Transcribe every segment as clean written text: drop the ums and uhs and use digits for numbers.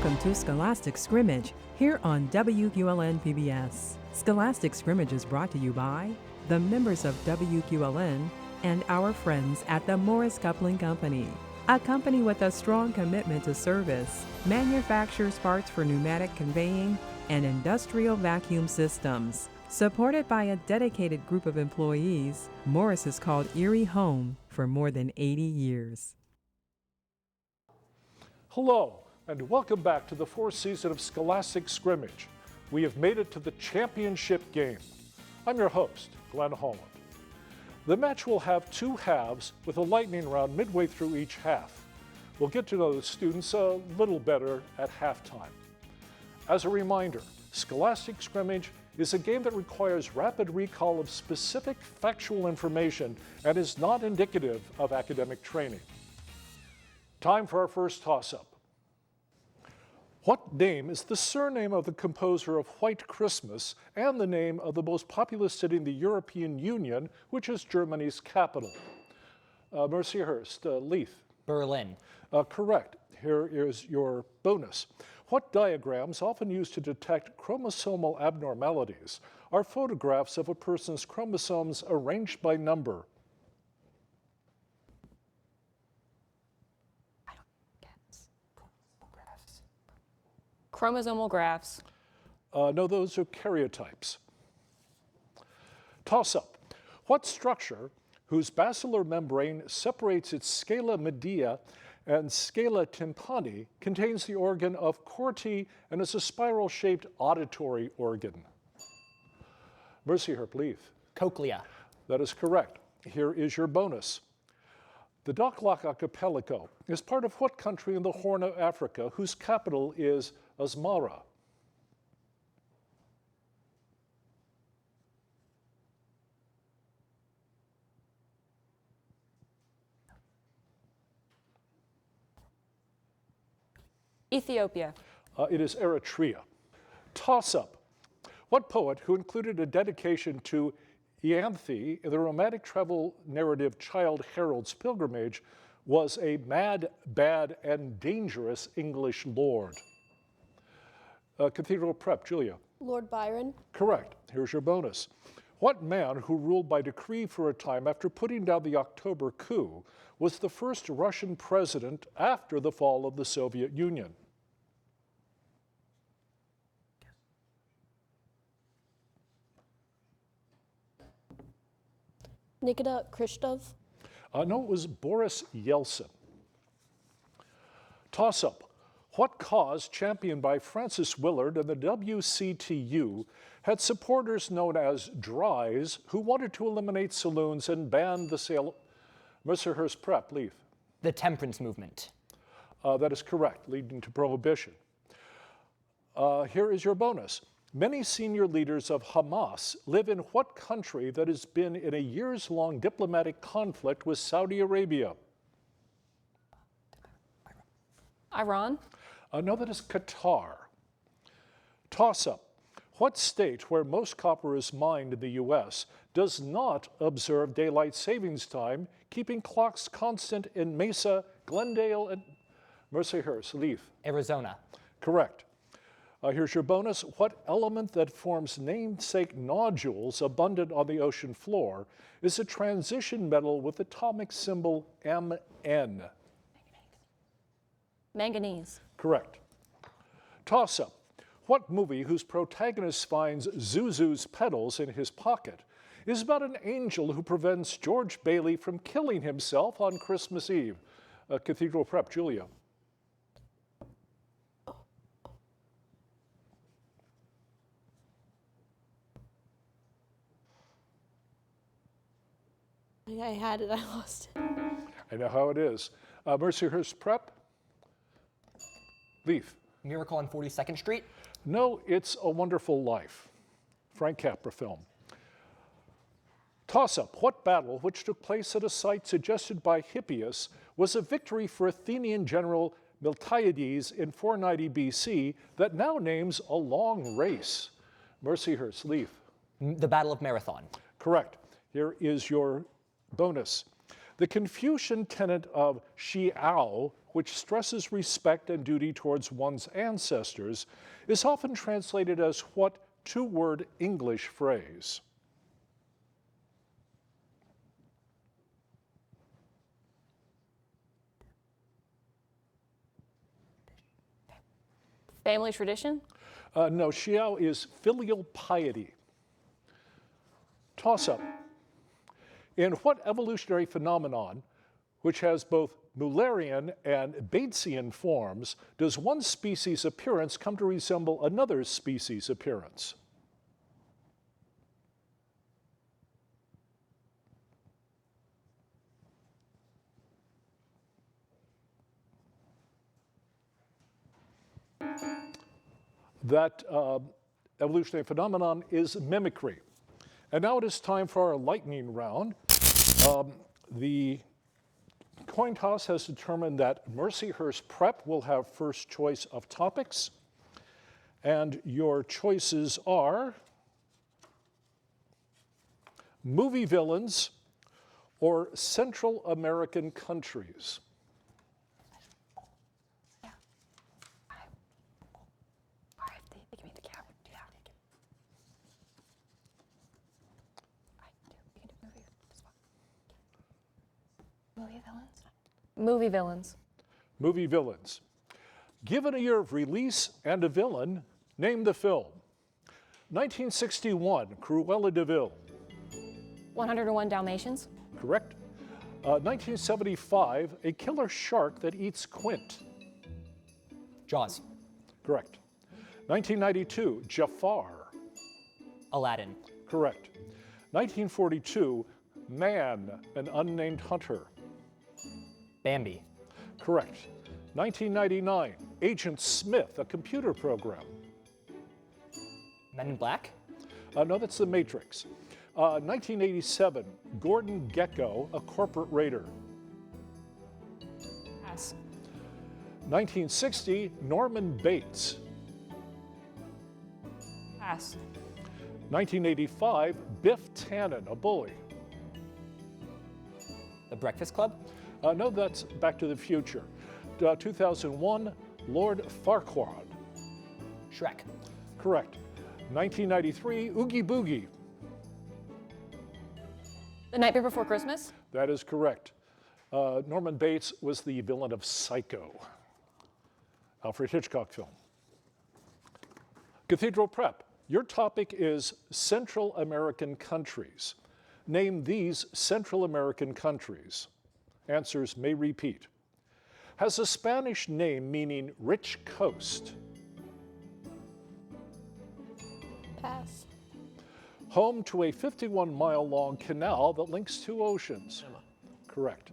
Welcome to Scholastic Scrimmage here on WQLN PBS. Scholastic Scrimmage is brought to you by the members of WQLN and our friends at the Morris Coupling Company, a company with a strong commitment to service, manufactures parts for pneumatic conveying and industrial vacuum systems. Supported by a dedicated group of employees, Morris has called Erie home for more than 80 years. Hello, and welcome back to the fourth season of Scholastic Scrimmage. We have made it to the championship game. I'm your host, Glenn Holland. The match will have two halves with a lightning round midway through each half. We'll get to know the students a little better at halftime. As a reminder, Scholastic Scrimmage is a game that requires rapid recall of specific factual information and is not indicative of academic training. Time for our first toss-up. What name is the surname of the composer of White Christmas and the name of the most populous city in the European Union, which is Germany's capital? Mercyhurst, Leith. Berlin. Correct. Here is your bonus. What diagrams, often used to detect chromosomal abnormalities, are photographs of a person's chromosomes arranged by number? Chromosomal graphs. No, those are karyotypes. Toss-up. What structure, whose basilar membrane separates its scala media and scala tympani, contains the organ of Corti and is a spiral-shaped auditory organ? Mercyhurst, Leith. Cochlea. That is correct. Here is your bonus. The Dakhla Archipelago is part of what country in the Horn of Africa whose capital is Asmara? Ethiopia. It is Eritrea. Toss-up. What poet, who included a dedication to Ianthe in the romantic travel narrative Childe Harold's Pilgrimage, was a mad, bad, and dangerous English lord? Cathedral Prep, Julia. Lord Byron. Correct. Here's your bonus. What man who ruled by decree for a time after putting down the October coup was the first Russian president after the fall of the Soviet Union? Nikita Khrushchev. No, it was Boris Yeltsin. Toss-up. What cause, championed by Francis Willard and the WCTU, had supporters known as Dries who wanted to eliminate saloons and ban the sale? Mercyhurst Prep, Leith. The temperance movement. That is correct, leading to prohibition. Here is your bonus. Many senior leaders of Hamas live in what country that has been in a years-long diplomatic conflict with Saudi Arabia? Iran. No, that is Qatar. Toss-up. What state, where most copper is mined in the U.S., does not observe daylight savings time, keeping clocks constant in Mesa, Glendale, and Mercyhurst, Leith? Arizona. Correct. Here's your bonus. What element that forms namesake nodules abundant on the ocean floor is a transition metal with atomic symbol Mn? Manganese. Correct. Toss-up. What movie whose protagonist finds Zuzu's pedals in his pocket is about an angel who prevents George Bailey from killing himself on Christmas Eve? Cathedral Prep, Julia. I had it, I lost it. I know how it is. Mercyhurst Prep, Leith. Miracle on 42nd Street. No, It's a Wonderful Life. Frank Capra film. Toss-up. What battle, which took place at a site suggested by Hippias, was a victory for Athenian general Miltiades in 490 BC that now names a long race? Mercyhurst, Leith. The Battle of Marathon. Correct. Here is your bonus. The Confucian tenet of Xiao, which stresses respect and duty towards one's ancestors, is often translated as what two-word English phrase? Family tradition? No, xiao is filial piety. Toss-up. In what evolutionary phenomenon, which has both Mullerian and Batesian forms, does one species' appearance come to resemble another species' appearance? That evolutionary phenomenon is mimicry. And now it is time for our lightning round. The coin toss has determined that Mercyhurst Prep will have first choice of topics. And your choices are movie villains or Central American countries. Movie villains. Movie villains. Given a year of release and a villain, name the film. 1961, Cruella de Vil. 101 Dalmatians. Correct. 1975, a killer shark that eats Quint. Jaws. Correct. 1992, Jafar. Aladdin. Correct. 1942, Man, an Unnamed Hunter. Bambi. Correct. 1999, Agent Smith, a computer program. Men in Black. No, that's The Matrix. 1987, Gordon Gekko, a corporate raider. Pass. 1960, Norman Bates. Pass. 1985, Biff Tannen, a bully. The Breakfast Club. No, that's Back to the Future. 2001, Lord Farquaad. Shrek. Correct. 1993, Oogie Boogie. The Nightmare Before Christmas. That is correct. Norman Bates was the villain of Psycho, Alfred Hitchcock film. Cathedral Prep, your topic is Central American countries. Name these Central American countries. Answers may repeat. Has a Spanish name meaning rich coast. Pass. Home to a 51-mile-long canal that links two oceans. Correct.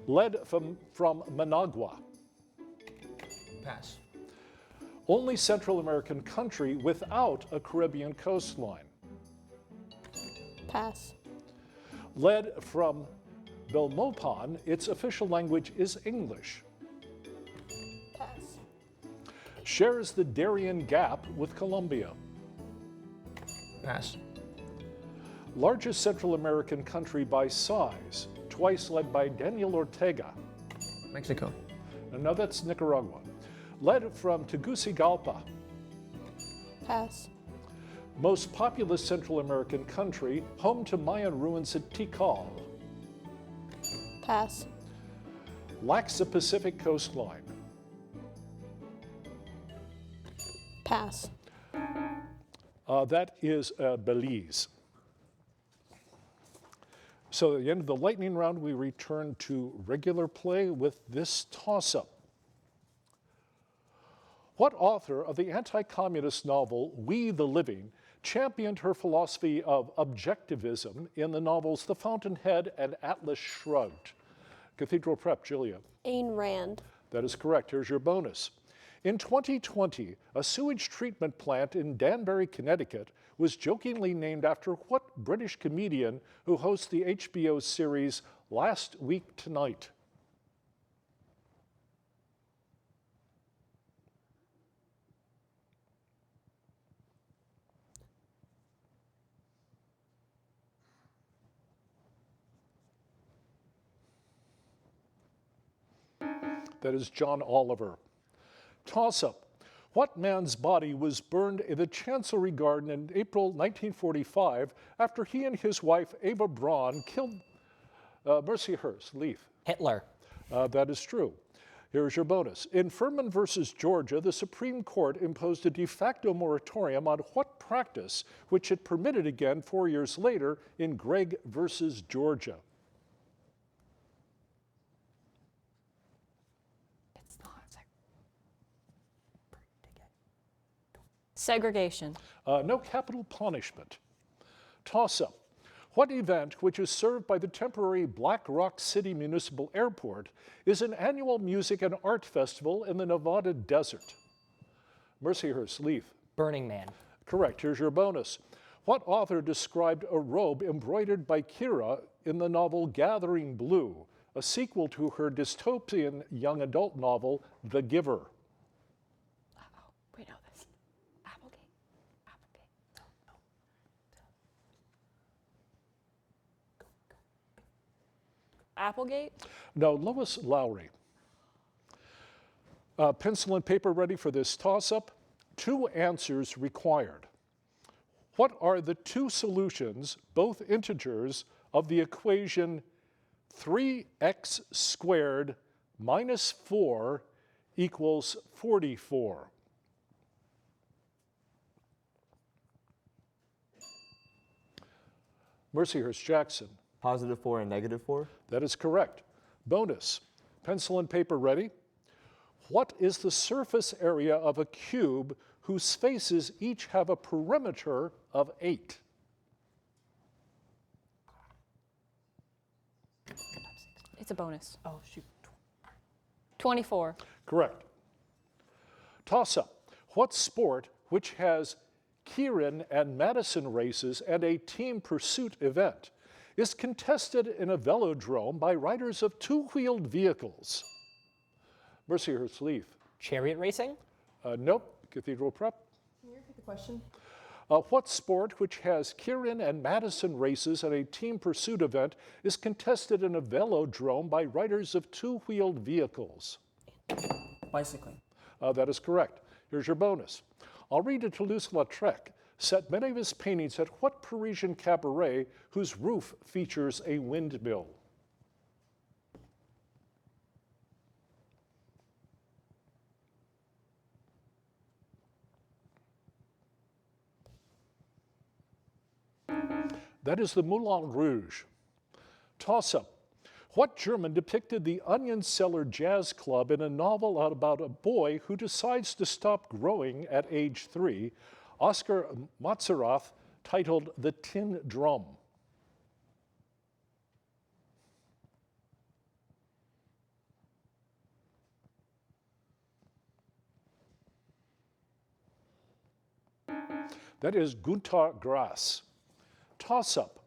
Led from Managua. Pass. Only Central American country without a Caribbean coastline. Pass. Led from Belmopan, its official language is English. Pass. Shares the Darien Gap with Colombia. Pass. Largest Central American country by size, twice led by Daniel Ortega. Mexico. No, that's Nicaragua. Led from Tegucigalpa. Pass. Most populous Central American country, home to Mayan ruins at Tikal. Pass. Lacks a Pacific coastline. Pass. That is Belize. So at the end of the lightning round, we return to regular play with this toss-up. What author of the anti-communist novel We the Living championed her philosophy of objectivism in the novels The Fountainhead and Atlas Shrugged? Cathedral Prep, Julia. Ayn Rand. That is correct. Here's your bonus. In 2020, a sewage treatment plant in Danbury, Connecticut was jokingly named after what British comedian who hosts the HBO series Last Week Tonight? That is John Oliver. Toss-up. What man's body was burned in the Chancery Garden in April 1945 after he and his wife Ava Braun killed Mercyhurst, Leaf? Hitler. That is true. Here's your bonus. In Furman versus Georgia, the Supreme Court imposed a de facto moratorium on what practice, which it permitted again 4 years later in Gregg versus Georgia? It's not. Segregation. No capital punishment. Toss-up. What event, which is served by the temporary Black Rock City Municipal Airport, is an annual music and art festival in the Nevada desert? Mercyhurst, Leaf. Burning Man. Correct. Here's your bonus. What author described a robe embroidered by Kira in the novel Gathering Blue, a sequel to her dystopian young adult novel, The Giver? We know this. Applegate. Applegate? No, Lois Lowry. Pencil and paper ready for this toss-up? 2 answers required. What are the 2 solutions, both integers, of the equation 3x squared minus 4 equals 44? Mercyhurst Jackson. Positive 4 and negative 4? That is correct. Bonus. Pencil and paper ready? What is the surface area of a cube whose faces each have a perimeter of 8? It's a bonus. Oh, shoot. 24. Correct. Toss-up. What sport, which has Kieran and Madison races and a team pursuit event, is contested in a velodrome by riders of 2-wheeled vehicles? Mercyhurst, Leaf. Chariot racing? Nope. Cathedral Prep. Can you repeat the question? What sport, which has Kieran and Madison races and a team pursuit event, is contested in a velodrome by riders of 2-wheeled vehicles? Bicycling. That is correct. Here's your bonus. Henri de Toulouse-Lautrec set many of his paintings at what Parisian cabaret whose roof features a windmill? That is the Moulin Rouge. Toss-up. What German depicted the Onion Cellar Jazz Club in a novel about a boy who decides to stop growing at age 3, Oscar Matzerath, titled The Tin Drum? That is Günter Grass. Toss-up.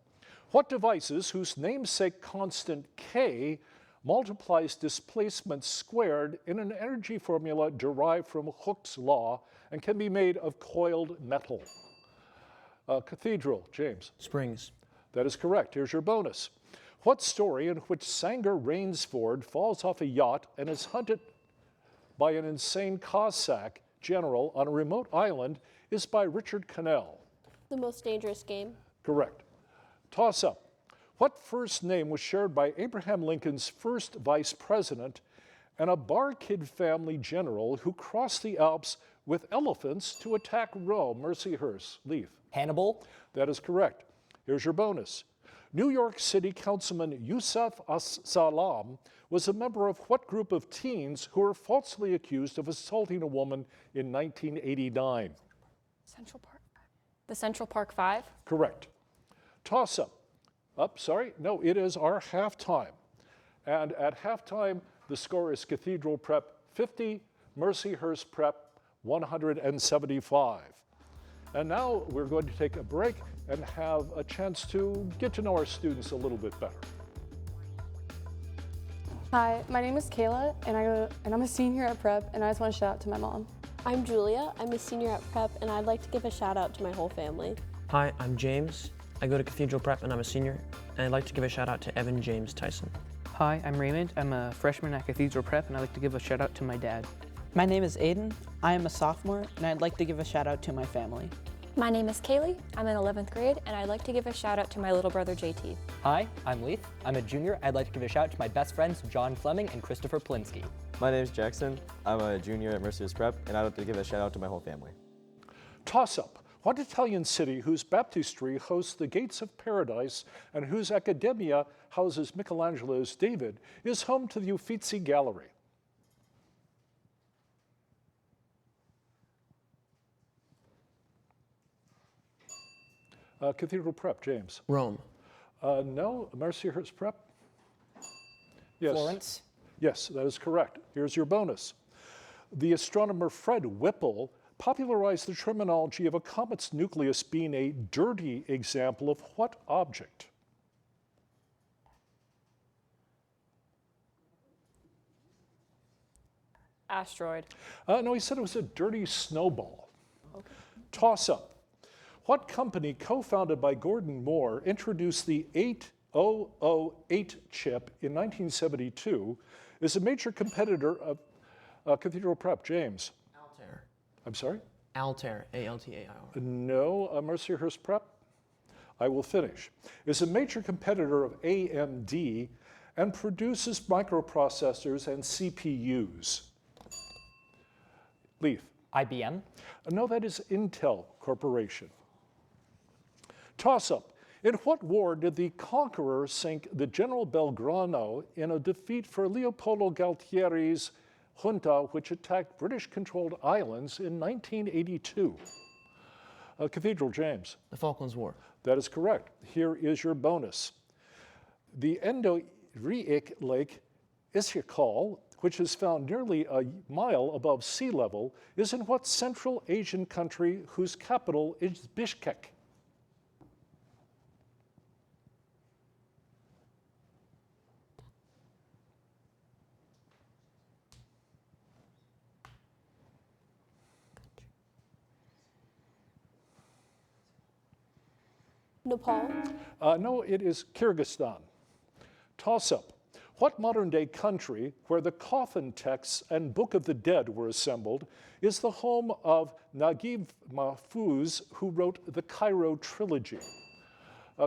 What devices whose namesake constant K multiplies displacement squared in an energy formula derived from Hooke's law and can be made of coiled metal? Cathedral, James. Springs. That is correct. Here's your bonus. What story in which Sanger Rainsford falls off a yacht and is hunted by an insane Cossack general on a remote island is by Richard Cannell? The Most Dangerous Game. Correct. Toss-up. What first name was shared by Abraham Lincoln's first vice president and a Barkid family general who crossed the Alps with elephants to attack Rome? Mercyhurst, Leaf. Hannibal. That is correct. Here's your bonus. New York City Councilman Yusuf As-Salam was a member of what group of teens who were falsely accused of assaulting a woman in 1989? Central Park. The Central Park 5? Correct. Toss-up. No, it is our halftime. And at halftime, the score is Cathedral Prep 50, Mercyhurst Prep 175. And now we're going to take a break and have a chance to get to know our students a little bit better. Hi, my name is Kayla, and I'm a senior at Prep, and I just want to shout out to my mom. I'm Julia. I'm a senior at Prep, and I'd like to give a shout out to my whole family. Hi, I'm James. I go to Cathedral Prep and I'm a senior, and I'd like to give a shout out to Evan James Tyson. Hi, I'm Raymond. I'm a freshman at Cathedral Prep, and I'd like to give a shout out to my dad. My name is Aiden. I am a sophomore, and I'd like to give a shout out to my family. My name is Kaylee. I'm in 11th grade, and I'd like to give a shout out to my little brother JT. Hi, I'm Leith. I'm a junior. I'd like to give a shout out to my best friends, John Fleming and Christopher Polinsky. My name is Jackson. I'm a junior at Mercier's Prep, and I'd like to give a shout out to my whole family. Toss-up. What Italian city whose baptistry hosts the gates of paradise and whose Accademia houses Michelangelo's David is home to the Uffizi Gallery? Cathedral Prep, James. Rome. No, Mercier's Prep? Yes. Florence. Yes, that is correct. Here's your bonus. The astronomer Fred Whipple popularized the terminology of a comet's nucleus being a dirty example of what object? Asteroid. No, he said it was a dirty snowball. Okay. Toss-up. What company, co-founded by Gordon Moore, introduced the 8008 chip in 1972, is a major competitor of Cathedral Prep? James. Altair. I'm sorry? Altair, A-L-T-A-I-R. No, Mercyhurst Prep. I will finish. Is a major competitor of AMD and produces microprocessors and CPUs. Leith. IBM. No, that is Intel Corporation. Toss-up. In what war did the conqueror sink the General Belgrano in a defeat for Leopoldo Galtieri's junta, which attacked British-controlled islands in 1982? Cathedral, James. The Falklands War. That is correct. Here is your bonus. The Endorheic Lake Isyakol, which is found nearly a mile above sea level, is in what Central Asian country whose capital is Bishkek? Nepal. No, it is Kyrgyzstan. Toss-up. What modern-day country, where the coffin texts and Book of the Dead were assembled, is the home of Naguib Mahfouz, who wrote the Cairo Trilogy?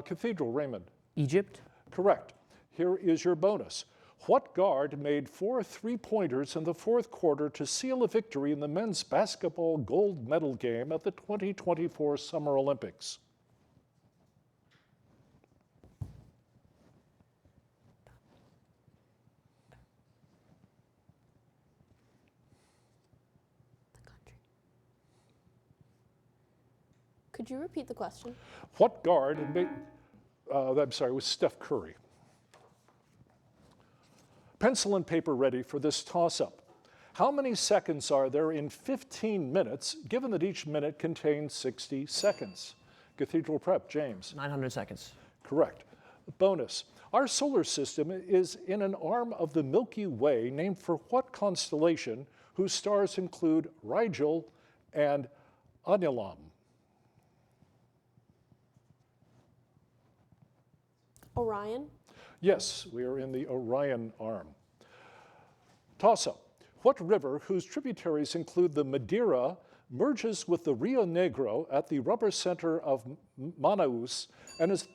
Cathedral, Raymond. Egypt. Correct. Here is your bonus. What guard made 4 three-pointers in the fourth quarter to seal a victory in the men's basketball gold medal game at the 2024 Summer Olympics? Could you repeat the question? What guard made, I'm sorry, it was Steph Curry. Pencil and paper ready for this toss-up. How many seconds are there in 15 minutes, given that each minute contains 60 seconds? Cathedral Prep, James. 900 seconds. Correct. Bonus. Our solar system is in an arm of the Milky Way named for what constellation whose stars include Rigel and Anilam? Orion. Yes, we are in the Orion arm. Toss-up. What river, whose tributaries include the Madeira, merges with the Rio Negro at the rubber center of Manaus and is,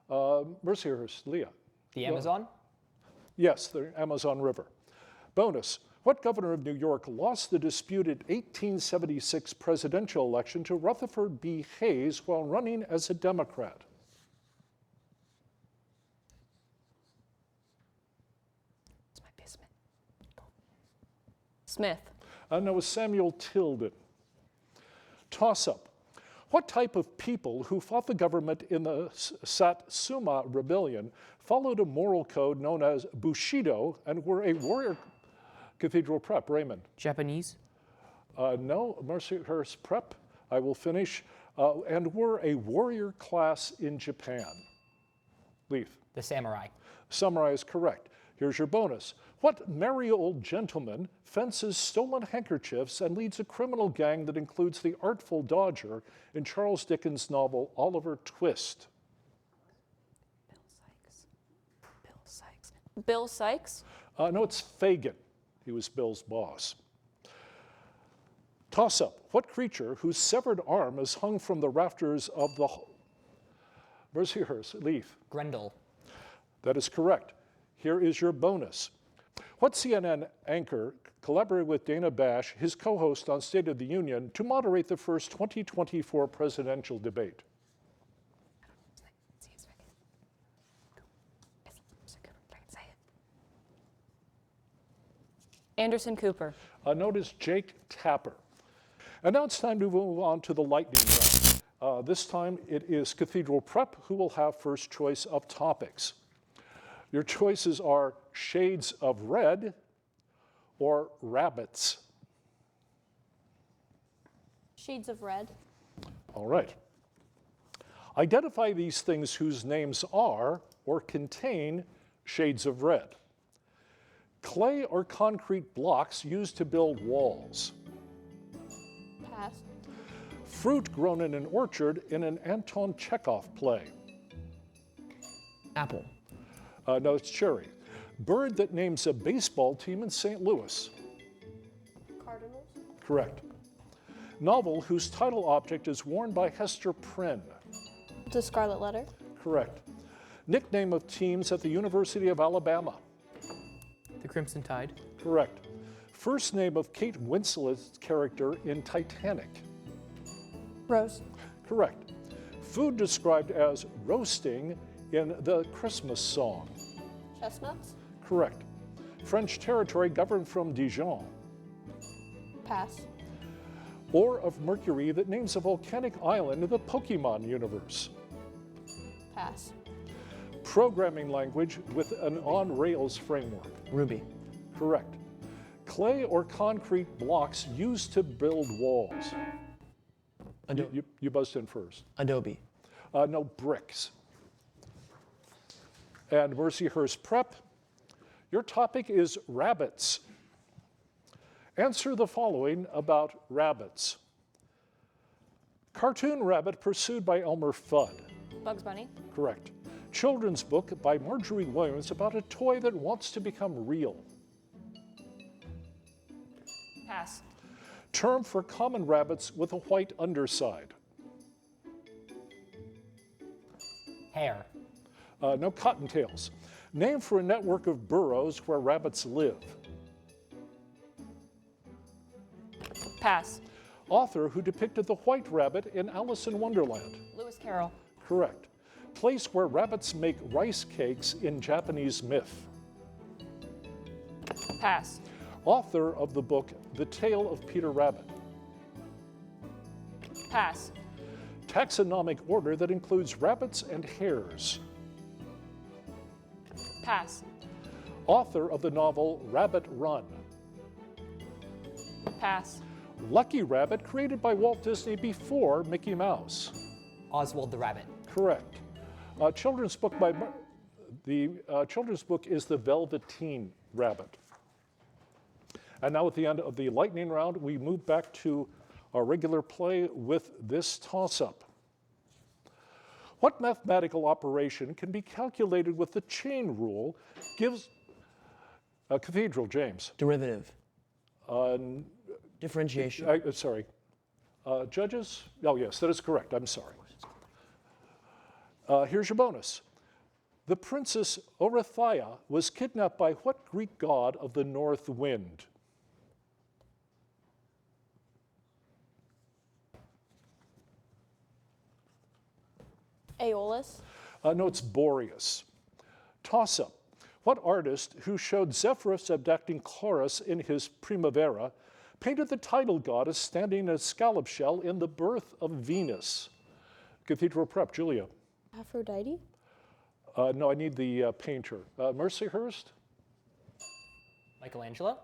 Mercyhurst, Leah. The Amazon? Yes, the Amazon River. Bonus. What governor of New York lost the disputed 1876 presidential election to Rutherford B. Hayes while running as a Democrat? Smith. No, it was Samuel Tilden. Toss-up. What type of people who fought the government in the Satsuma Rebellion followed a moral code known as Bushido and were a warrior? Cathedral Prep, Raymond. Japanese. No, Mercyhurst Prep. I will finish. And were a warrior class in Japan. Leith. The samurai. Samurai is correct. Here's your bonus. What merry old gentleman fences stolen handkerchiefs and leads a criminal gang that includes the Artful Dodger in Charles Dickens' novel Oliver Twist? Bill Sykes. Bill Sykes. Bill Sykes. No, it's Fagin. He was Bill's boss. Toss-up. What creature whose severed arm is hung from the rafters of the... Mercyhurst, Leaf. Grendel. That is correct. Here is your bonus. What CNN anchor collaborated with Dana Bash, his co-host on State of the Union, to moderate the first 2024 presidential debate? Anderson Cooper. Note is Jake Tapper. And now it's time to move on to the lightning round. This time it is Cathedral Prep who will have first choice of topics. Your choices are shades of red or rabbits. Shades of red. All right. Identify these things whose names are or contain shades of red. Clay or concrete blocks used to build walls. Pass. Fruit grown in an orchard in an Anton Chekhov play. Apple. No, it's cherry. Bird that names a baseball team in St. Louis. Cardinals. Correct. Novel whose title object is worn by Hester Prynne. The Scarlet Letter. Correct. Nickname of teams at the University of Alabama. The Crimson Tide. Correct. First name of Kate Winslet's character in Titanic. Rose. Correct. Food described as roasting in the Christmas song. Chestnuts. Correct. French territory governed from Dijon. Pass. Ore of Mercury that names a volcanic island in the Pokemon universe. Pass. Programming language with an on-rails framework. Ruby. Correct. Clay or concrete blocks used to build walls. You buzzed in first. Adobe. No, bricks. And Mercyhurst Prep, your topic is rabbits. Answer the following about rabbits. Cartoon rabbit pursued by Elmer Fudd. Bugs Bunny. Correct. Children's book by Marjorie Williams about a toy that wants to become real. Pass. Term for common rabbits with a white underside. Hare. No, cottontails. Name for a network of burrows where rabbits live. Pass. Author who depicted the white rabbit in Alice in Wonderland. Lewis Carroll. Correct. Place where rabbits make rice cakes in Japanese myth. Pass. Author of the book The Tale of Peter Rabbit. Pass. Taxonomic order that includes rabbits and hares. Pass. Author of the novel Rabbit Run. Pass. Lucky Rabbit created by Walt Disney before Mickey Mouse. Oswald the Rabbit. Correct. Children's book by children's book is The Velveteen Rabbit. And now at the end of the lightning round, we move back to our regular play with this toss-up. What mathematical operation can be calculated with the chain rule gives a Cathedral, James? Derivative. Differentiation. Sorry. Judges? Oh, yes, that is correct. I'm sorry. Here's your bonus. The princess Oreithyia was kidnapped by what Greek god of the north wind? Aeolus. No, it's Boreas. Toss-up. What artist who showed Zephyrus abducting Chloris in his Primavera painted the title goddess standing in a scallop shell in The Birth of Venus? Cathedral Prep, Julia. Aphrodite. No, I need the painter. Mercyhurst? Michelangelo.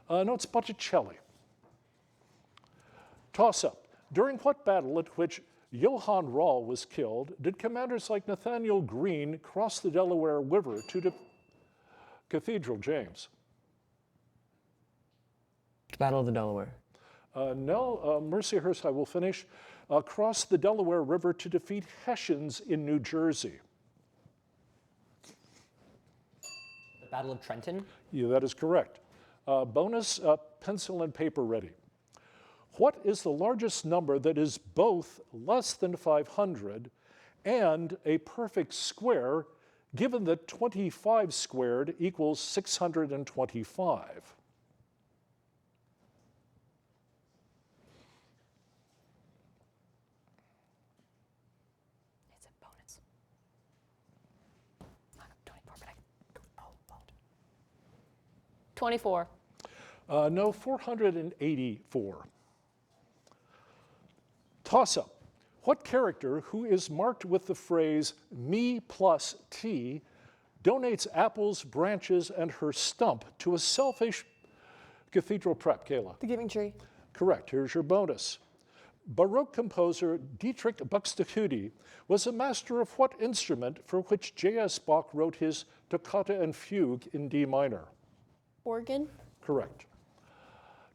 No, it's Botticelli. Toss-up. During what battle at which Johann Rall was killed did commanders like Nathaniel Greene cross the Delaware River to Cathedral, James? Battle of the Delaware. No, Mercyhurst, I will finish. Cross the Delaware River to defeat Hessians in New Jersey. The Battle of Trenton. Yeah, that is correct. Bonus, pencil and paper ready. What is the largest number that is both less than 500 and a perfect square, given that 25 squared equals 625? It's a bonus. Not 24, but I can. Oh, 24. No, 484. Toss-up. What character who is marked with the phrase me plus T donates apples, branches, and her stump to a selfish cathedral prep, Kayla? The Giving Tree. Correct. Here's your bonus. Baroque composer Dietrich Buxtehude was a master of what instrument for which J.S. Bach wrote his Toccata and Fugue in D minor? Organ. Correct.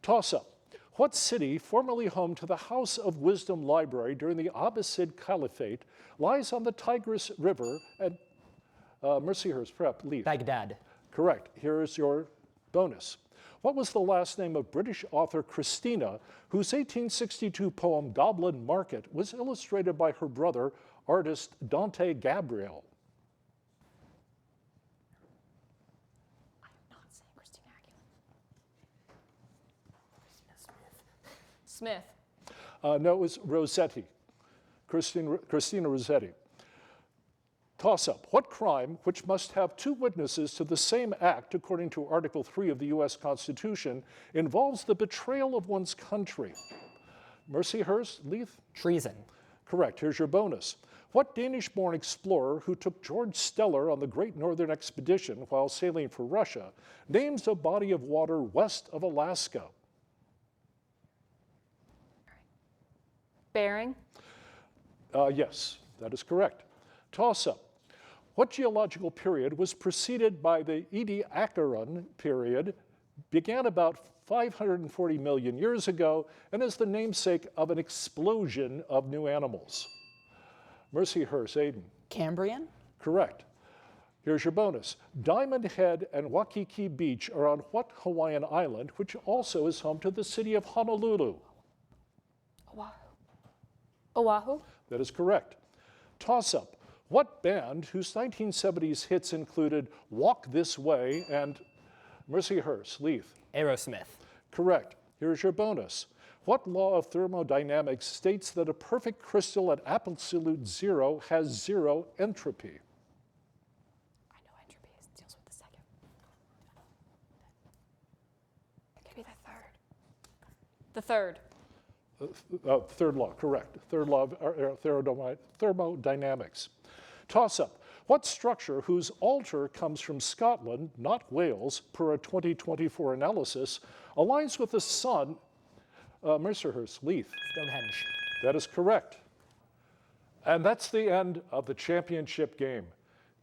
Toss-up. What city, formerly home to the House of Wisdom Library during the Abbasid Caliphate, lies on the Tigris River at Mercyhurst Prep? Leaf. Baghdad. Correct. Here is your bonus. What was the last name of British author Christina, whose 1862 poem Goblin Market was illustrated by her brother, artist Dante Gabriel? I'm not saying Christina Aguilera. Smith. No, it was Rossetti. Christina Rossetti. Toss-up. What crime, which must have two witnesses to the same act according to Article 3 of the U.S. Constitution, involves the betrayal of one's country? Mercyhurst, Leith? Treason. Correct. Here's your bonus. What Danish-born explorer who took George Steller on the Great Northern Expedition while sailing for Russia names a body of water west of Alaska? Bering. Yes, that is correct. Toss-up. What geological period was preceded by the Ediacaran period, began about 540 million years ago, and is the namesake of an explosion of new animals? Mercyhurst, Aiden. Cambrian. Correct. Here's your bonus. Diamond Head and Waikiki Beach are on what Hawaiian island, which also is home to the city of Honolulu? Oahu. Oahu. That is correct. Toss-up. What band, whose 1970s hits included Walk This Way and Mercyhurst, Leith? Aerosmith. Correct. Here's your bonus. What law of thermodynamics states that a perfect crystal at absolute zero has zero entropy? I know entropy deals with the second. It could be the third. The third. Third law, correct. Third law of thermodynamics. Toss-up. What structure whose altar comes from Scotland, not Wales, per a 2024 analysis, aligns with the sun? Mercyhurst, Leith. Stonehenge. That is correct. And that's the end of the championship game.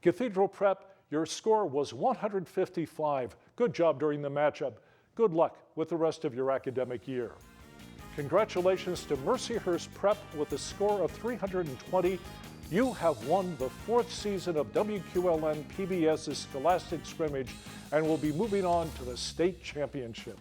Cathedral Prep, your score was 155. Good job during the matchup. Good luck with the rest of your academic year. Congratulations to Mercyhurst Prep with a score of 320. You have won the 4th season of WQLN PBS's Scholastic Scrimmage and will be moving on to the state championship.